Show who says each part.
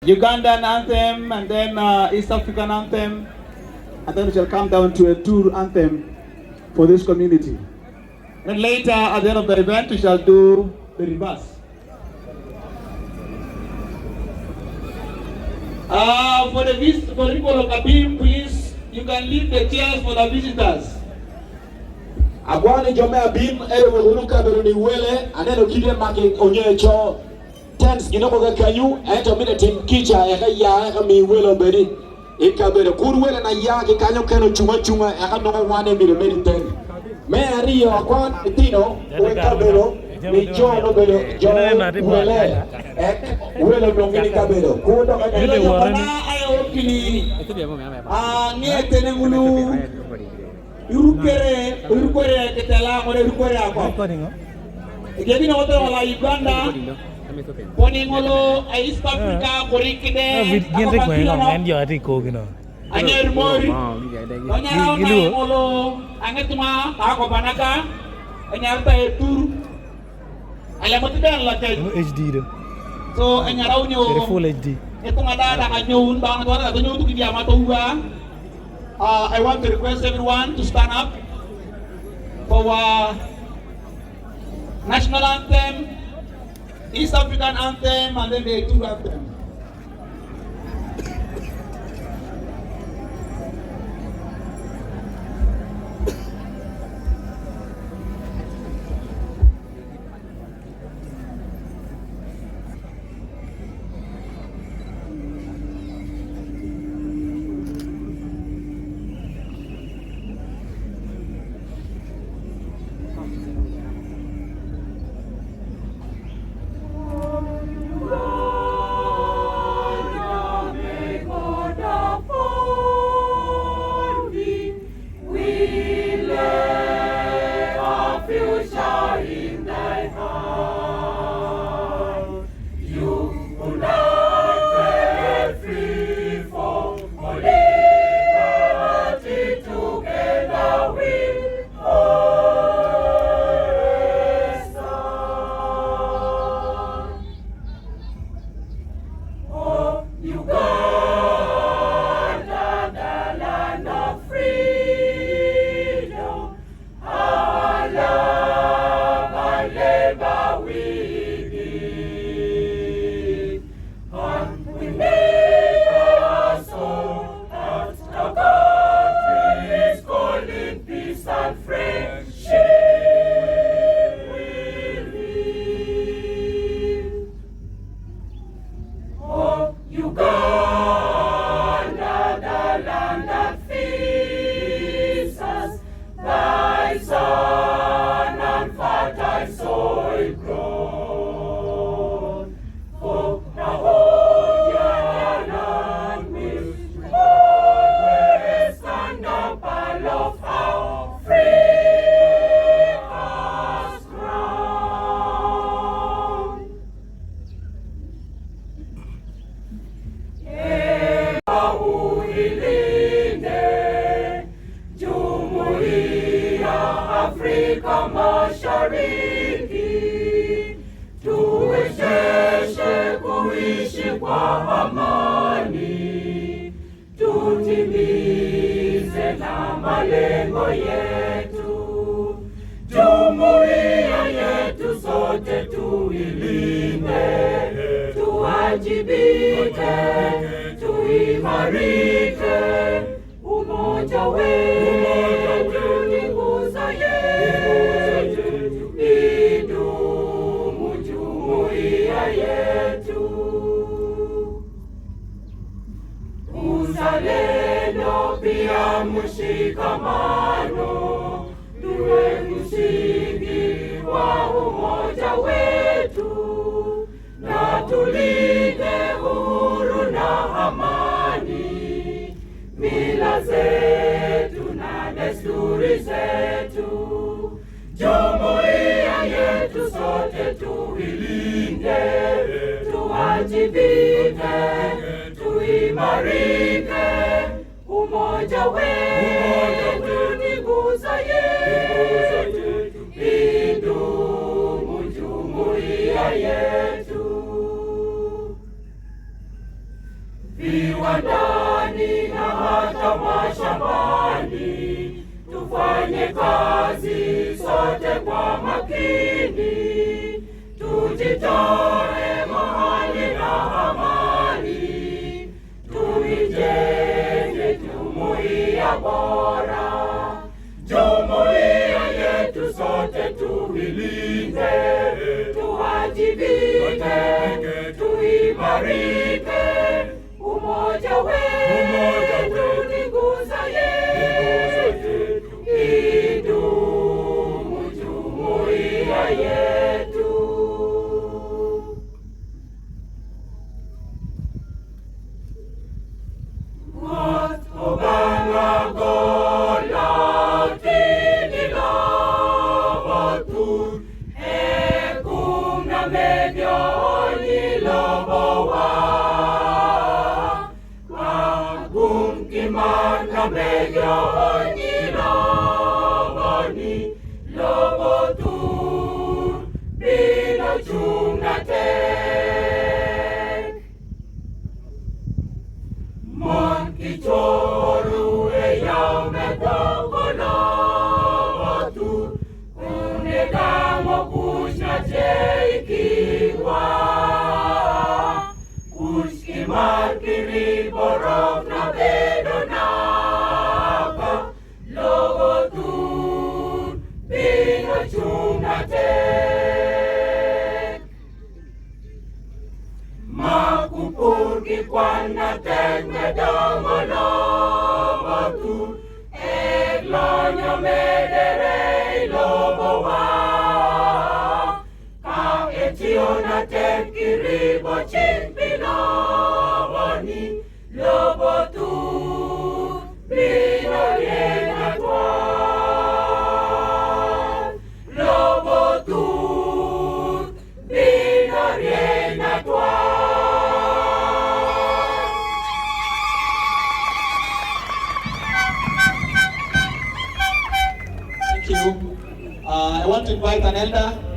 Speaker 1: Ugandan anthem, and then East African anthem, and then we shall come down to a Ethur anthem for this community. And later, at the end of the event, we shall do the reverse. For the people of Kabim, please, you can leave the chairs for the visitors.
Speaker 2: Agwani jome abim ewe uruka beruni wele aneno kide maki onyecho tens ginoko ga kanyu eto mine tim kicha eka ya eka mi wele beri eka bere kur wele na ya ki kanyo keno chuma eka nongo wane mire meri ten me ariyo akwan tino weka bero mi jono bero jono wele wele mongini kabero kudo kanyo
Speaker 1: Pana ayo kini nye tenengulu urukere ketela kore urukere ako. Jadi na wote wala Uganda. Poni ngolo East Africa kore kide.
Speaker 3: Gini ko ngong enjo ati ko gino.
Speaker 1: Anyer mori. Anya ngolo angetuma ako banaka. Anya ta Ethur. Aya matidan la kay.
Speaker 3: HD do.
Speaker 1: So anya raw nyo.
Speaker 3: Full HD.
Speaker 1: Ito nga dada kanyo bang wala kanyo tu kidi amato huwa. I want to request everyone to stand up for our national anthem, East African anthem, and then the Ethur anthem.
Speaker 4: kazi sote kwa makini, tujitoe mahali na amani, tuijenge jumuiya bora. Jumuiya yetu sote tuilinde, tuwajibike, tuimarike. Umoja wetu ni nguzo yetu, idumu jumuiya yetu.
Speaker 1: I want to invite an elder